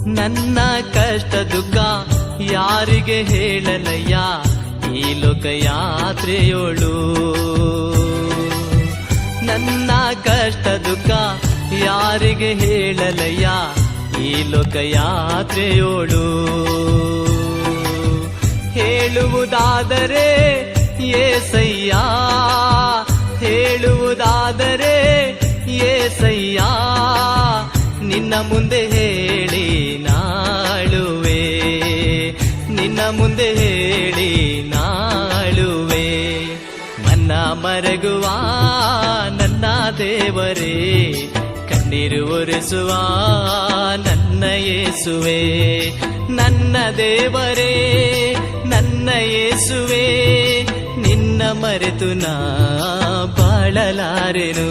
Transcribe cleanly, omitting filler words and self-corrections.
ನನ್ನ ಕಷ್ಟ ದುಃಖ ಯಾರಿಗೆ ಹೇಳಲಯ್ಯ ಈ ಲೋಕಯಾತ್ರೆಯೋಳು. ನನ್ನ ಕಷ್ಟ ದುಃಖ ಯಾರಿಗೆ ಹೇಳಲಯ್ಯ ಈ ಲೋಕಯಾತ್ರೆಯೋಳು. ಹೇಳುವುದಾದರೆ ಏಸಯ್ಯ, ಹೇಳುವುದಾದರೆ ಏಸಯ್ಯ, ನಿನ್ನ ಮುಂದೆ ಹೇಳಿ ನಾಳುವೆ, ನಿನ್ನ ಮುಂದೆ ಹೇಳಿ ನಾಳುವೆ. ಮನ್ನ ಮರಗುವ ನನ್ನ ದೇವರೇ, ಕಣ್ಣೀರು ಒರೆಸುವ ನನ್ನ ಯೇಸುವೆ, ನನ್ನ ದೇವರೇ ನನ್ನ ಯೇಸುವೆ, ನಿನ್ನ ಮರೆತು ನಾ ಬಾಳಲಾರೆನು.